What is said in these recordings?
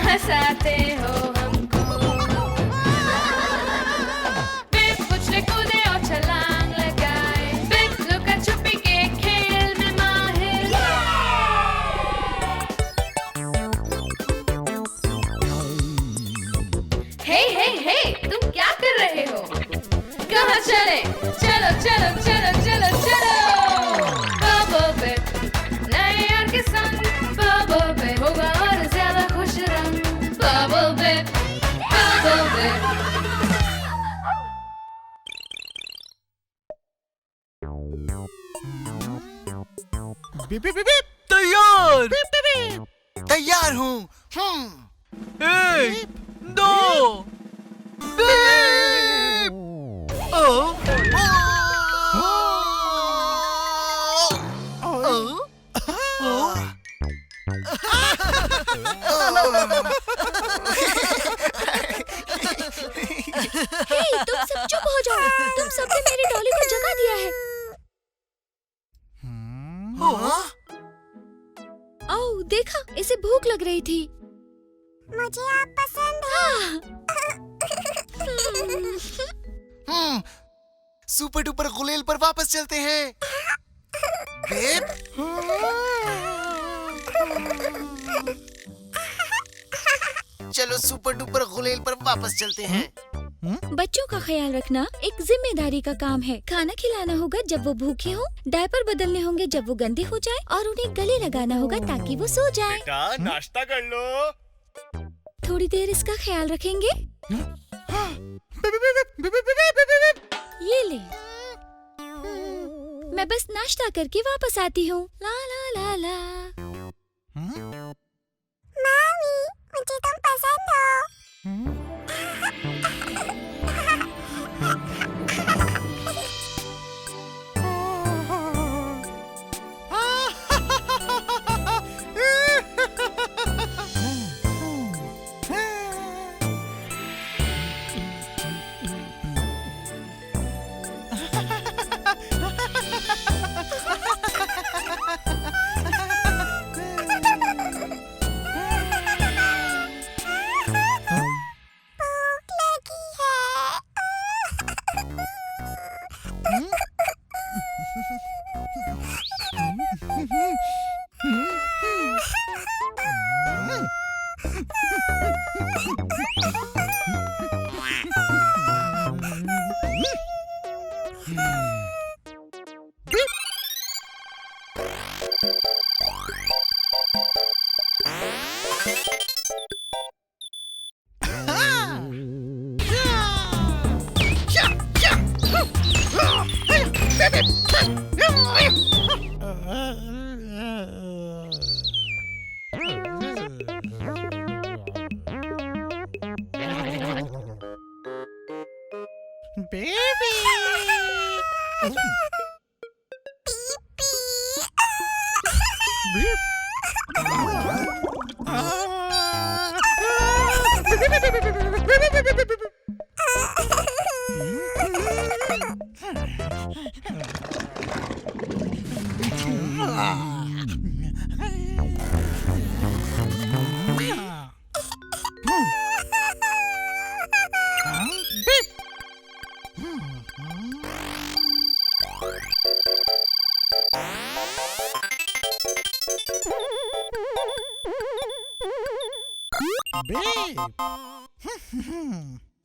हंसाते हो हमको। बिप उछले कूदे और छलांग लगाए, बिप लुका छुपी के खेल में माहिर। हे हे हे, तुम क्या कर रहे हो? कहाँ चले? चलो चलो चलो चलो चलो। बबल बिप नए यार के संग, बबल बिप होगा और ज्यादा खुश रंग। Bubble bip, bubble bip. Beep beep beep तैयार। बिप बिप बिप तैयार हूँ। एक, दो, बिप। हे, तुम सब चुप हो जाओ। तुम सबने मेरी डॉली को जगा दिया है। आओ, देखा, इसे भूख लग रही थी। मुझे आप पसंद हैं। सुपर डुपर गुलेल पर वापस चलते हैं। बेब। चलो सुपर डुपर गुलेल पर वापस चलते हैं। बच्चों का ख्याल रखना एक जिम्मेदारी का काम है। खाना खिलाना होगा जब वो भूखे हो, डायपर बदलने होंगे जब वो गंदे हो जाए, और उन्हें गले लगाना होगा ताकि वो सो जाए। बेटा नाश्ता कर लो। थोड़ी देर इसका ख्याल रखेंगे। ये ले, मैं बस नाश्ता करके वापस आती हूँ। ला ला ला ला। मामी, मुझे तुम पसंद हो।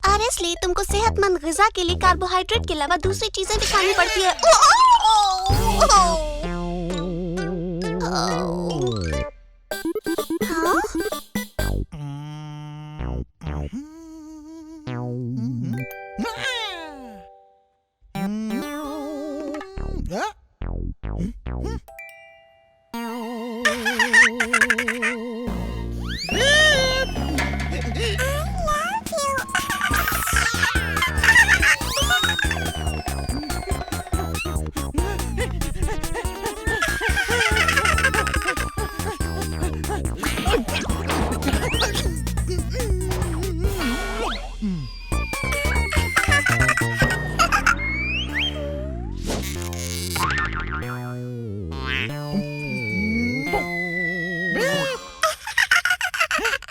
ऑनेस्टली तुमको सेहतमंद ग़िज़ा के लिए कार्बोहाइड्रेट के अलावा दूसरी चीजें भी खानी पड़ती है।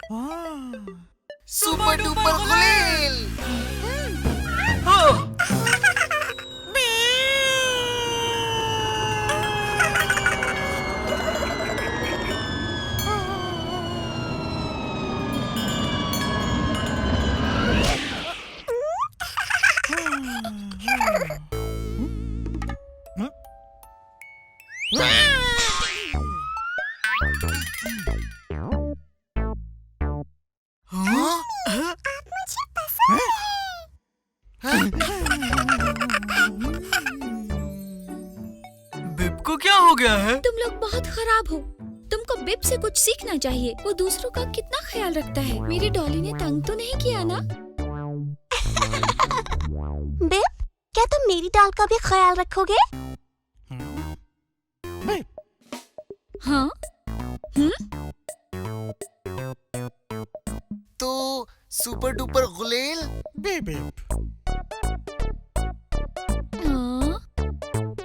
Super duper गुलेल। बिप को क्या हो गया है? तुम लोग बहुत खराब हो। तुमको बिप से कुछ सीखना चाहिए। वो दूसरों का कितना ख्याल रखता है। मेरी डॉली ने तंग तो नहीं किया ना? बिप, क्या तुम मेरी डॉल का भी ख्याल रखोगे? हाँ? तो सुपर डुपर गुलेल। हाँ?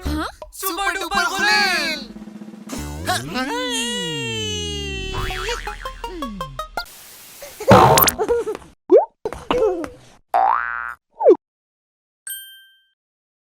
हाँ? सुपर डुपर गुलेल। हाँ।